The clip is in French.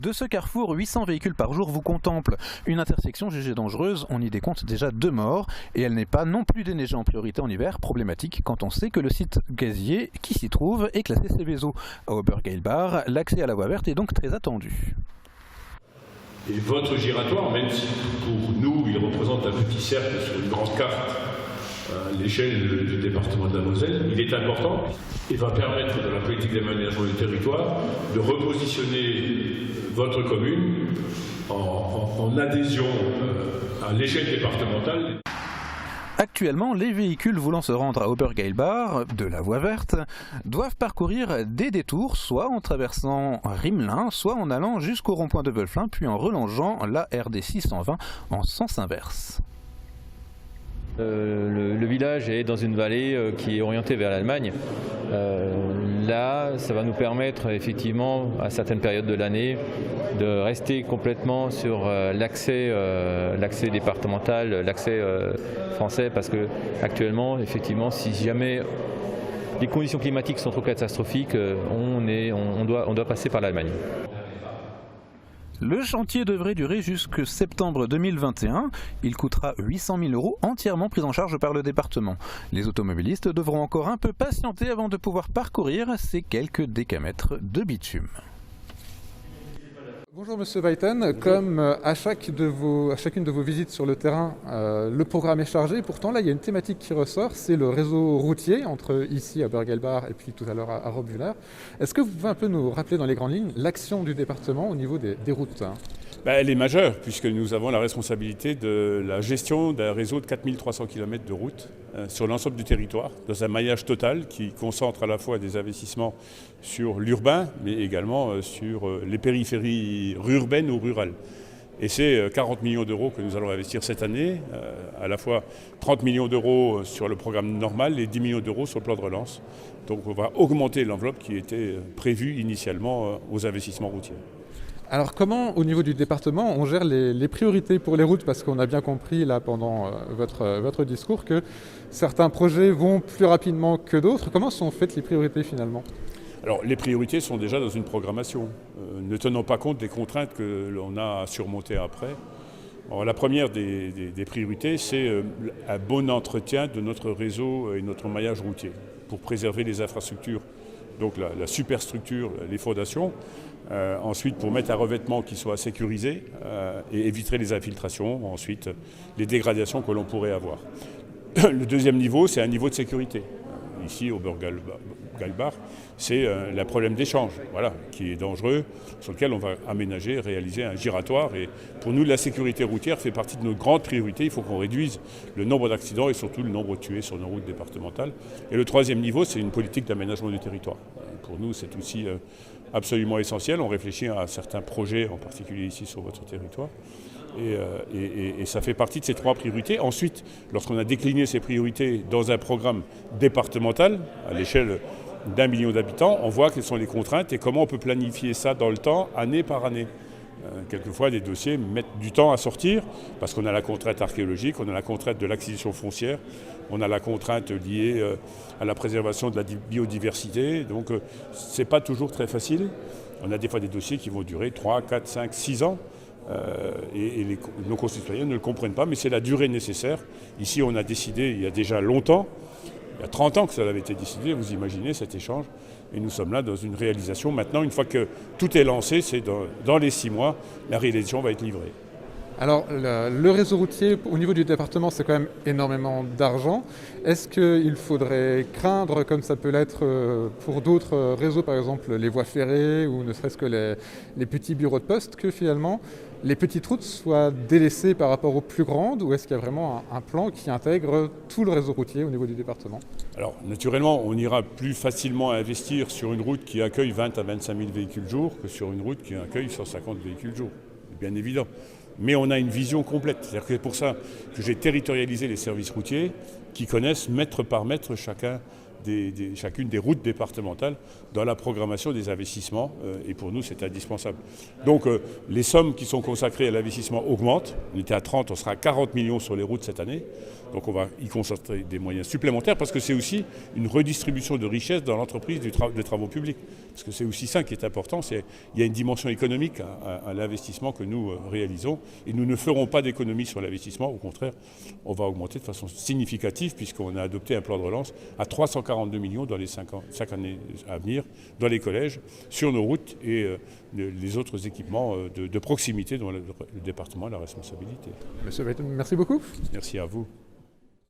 De ce carrefour, 800 véhicules par jour vous contemplent. Une intersection jugée dangereuse, on y décompte déjà 2 morts, et elle n'est pas non plus déneigée en priorité en hiver, problématique quand on sait que le site gazier qui s'y trouve est classé Céveso. À Obergeilbach, l'accès à la voie verte est donc très attendu. Et votre giratoire, même si pour nous il représente un petit cercle sur une grande carte à l'échelle du département de la Moselle, il est important et va permettre de la politique d'aménagement du territoire de repositionner votre commune en adhésion à l'échelle départementale. Actuellement, les véhicules voulant se rendre à Obergeilbach, de la voie verte, doivent parcourir des détours, soit en traversant Rimelin, soit en allant jusqu'au rond-point de Wölflin, puis en relongeant la RD 620 en sens inverse. Le village est dans une vallée qui est orientée vers l'Allemagne. Là, ça va nous permettre effectivement, à certaines périodes de l'année, de rester complètement sur l'accès départemental, l'accès français, parce que actuellement, effectivement, si jamais les conditions climatiques sont trop catastrophiques, on doit passer par l'Allemagne. Le chantier devrait durer jusque septembre 2021. Il coûtera 800 000 € entièrement pris en charge par le département. Les automobilistes devront encore un peu patienter avant de pouvoir parcourir ces quelques décamètres de bitume. Bonjour Monsieur Weiten, comme à chacune de vos visites sur le terrain, le programme est chargé. Pourtant là, il y a une thématique qui ressort, c'est le réseau routier entre ici à Obergeilbach et puis tout à l'heure à Robbwiller. Est-ce que vous pouvez un peu nous rappeler dans les grandes lignes l'action du département au niveau des routes? Elle est majeure puisque nous avons la responsabilité de la gestion d'un réseau de 4300 km de routes sur l'ensemble du territoire, dans un maillage total qui concentre à la fois des investissements sur l'urbain, mais également sur les périphéries urbaines ou rurales. Et c'est 40 millions d'euros que nous allons investir cette année, à la fois 30 millions d'euros sur le programme normal et 10 millions d'euros sur le plan de relance. Donc on va augmenter l'enveloppe qui était prévue initialement aux investissements routiers. Alors comment, au niveau du département, on gère les priorités pour les routes? Parce qu'on a bien compris là pendant votre discours que certains projets vont plus rapidement que d'autres. Comment sont faites les priorités finalement? Alors les priorités sont déjà dans une programmation, ne tenant pas compte des contraintes que l'on a à surmonter après. Alors, la première des priorités, c'est un bon entretien de notre réseau et notre maillage routier pour préserver les infrastructures, donc la superstructure, les fondations. Ensuite, pour mettre un revêtement qui soit sécurisé et éviter les infiltrations, ensuite les dégradations que l'on pourrait avoir. Le deuxième niveau, c'est un niveau de sécurité. Ici, au Obergeilbach, c'est le problème d'échange, qui est dangereux, sur lequel on va aménager, réaliser un giratoire. Et pour nous, la sécurité routière fait partie de nos grandes priorités. Il faut qu'on réduise le nombre d'accidents et surtout le nombre de tués sur nos routes départementales. Et le troisième niveau, c'est une politique d'aménagement du territoire. Pour nous, c'est aussi absolument essentiel. On réfléchit à certains projets, en particulier ici sur votre territoire. Et ça fait partie de ces trois priorités. Ensuite, lorsqu'on a décliné ces priorités dans un programme départemental, à l'échelle d'1 million d'habitants, on voit quelles sont les contraintes et comment on peut planifier ça dans le temps, année par année. Quelquefois, des dossiers mettent du temps à sortir parce qu'on a la contrainte archéologique, on a la contrainte de l'acquisition foncière, on a la contrainte liée à la préservation de la biodiversité. Donc, ce n'est pas toujours très facile. On a des fois des dossiers qui vont durer 3, 4, 5, 6 ans. Nos concitoyens ne le comprennent pas, mais c'est la durée nécessaire. Ici, on a décidé, il y a déjà longtemps, il y a 30 ans que ça avait été décidé, vous imaginez cet échange. Et nous sommes là dans une réalisation. Maintenant, une fois que tout est lancé, c'est dans les 6 mois, la réalisation va être livrée. Alors, le réseau routier, au niveau du département, c'est quand même énormément d'argent. Est-ce qu'il faudrait craindre, comme ça peut l'être pour d'autres réseaux, par exemple les voies ferrées ou ne serait-ce que les petits bureaux de poste, que finalement les petites routes soient délaissées par rapport aux plus grandes, ou est-ce qu'il y a vraiment un plan qui intègre tout le réseau routier au niveau du département? Alors, naturellement, on ira plus facilement investir sur une route qui accueille 20 à 25 000 véhicules jour que sur une route qui accueille 150 véhicules jour. C'est bien évident. Mais on a une vision complète. C'est pour ça que j'ai territorialisé les services routiers qui connaissent mètre par mètre chacun chacune des routes départementales dans la programmation des investissements et pour nous c'est indispensable. Donc les sommes qui sont consacrées à l'investissement augmentent, on était à 30, on sera à 40 millions sur les routes cette année, donc on va y concentrer des moyens supplémentaires parce que c'est aussi une redistribution de richesse dans l'entreprise des travaux publics, parce que c'est aussi ça qui est important, il y a une dimension économique à l'investissement que nous réalisons et nous ne ferons pas d'économie sur l'investissement, au contraire on va augmenter de façon significative puisqu'on a adopté un plan de relance à 342 millions dans les 5 années à venir dans les collèges, sur nos routes et les autres équipements de proximité dont le département a la responsabilité. Monsieur Beyton, merci beaucoup. Merci à vous.